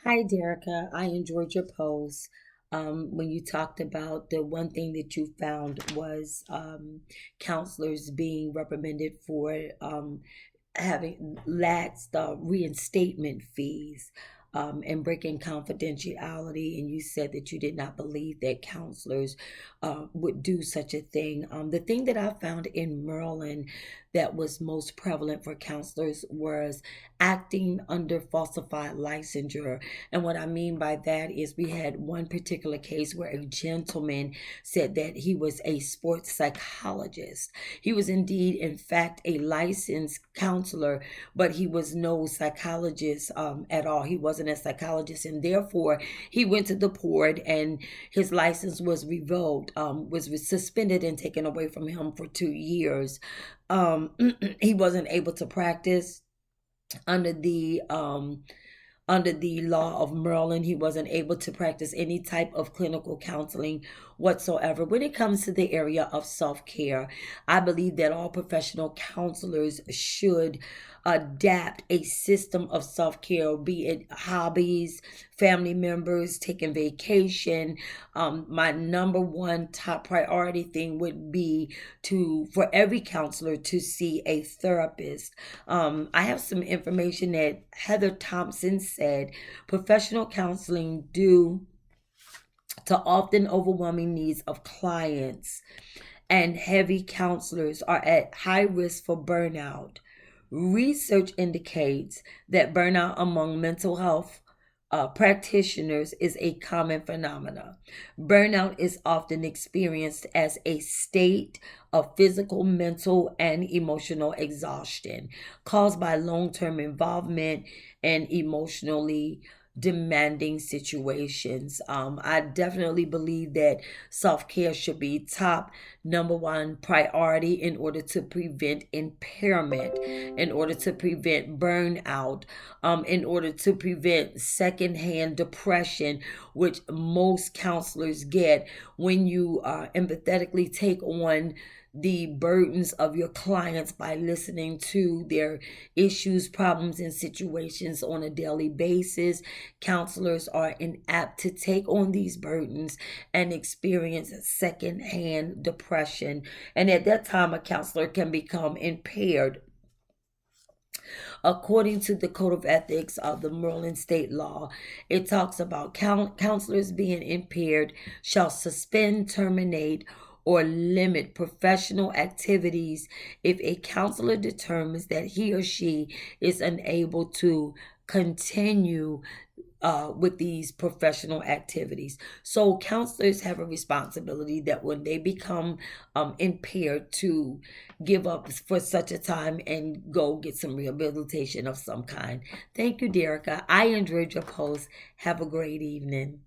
Hi, Dericka. I enjoyed your post when you talked about the one thing that you found was counselors being reprimanded for having laxed the reinstatement fees and breaking confidentiality. And you said that you did not believe that counselors would do such a thing. The thing that I found in Maryland that was most prevalent for counselors was acting under falsified licensure. And what I mean by that is we had one particular case where a gentleman said that he was a sports psychologist. He was indeed, in fact, a licensed counselor, but he was no psychologist at all. He wasn't a psychologist, and therefore he went to the board, and his license was revoked, was suspended and taken away from him for 2 years. He wasn't able to practice under the law of Maryland. He wasn't able to practice any type of clinical counseling whatsoever. When it comes to the area of self care, I believe that all professional counselors should adapt a system of self care, be it hobbies, family members, taking vacation. My number one top priority thing would be for every counselor to see a therapist. I have some information that Heather Thompson said professional counseling due to often overwhelming needs of clients and heavy counselors are at high risk for burnout. Research indicates that burnout among mental health practitioners is a common phenomenon. Burnout is often experienced as a state of physical, mental, and emotional exhaustion caused by long term involvement and emotionally demanding situations. I definitely believe that self care should be top number one priority in order to prevent impairment, in order to prevent burnout, in order to prevent secondhand depression, which most counselors get when you empathetically take on the burdens of your clients by listening to their issues, problems, and situations on a daily basis. Counselors are inapt to take on these burdens and experience secondhand depression. And at that time, a counselor can become impaired. According to the Code of Ethics of the Maryland state law, it talks about counselors being impaired shall suspend, terminate, or limit professional activities if a counselor determines that he or she is unable to continue with these professional activities. So counselors have a responsibility that when they become impaired to give up for such a time and go get some rehabilitation of some kind. Thank you, Dericka. I enjoyed your post. Have a great evening.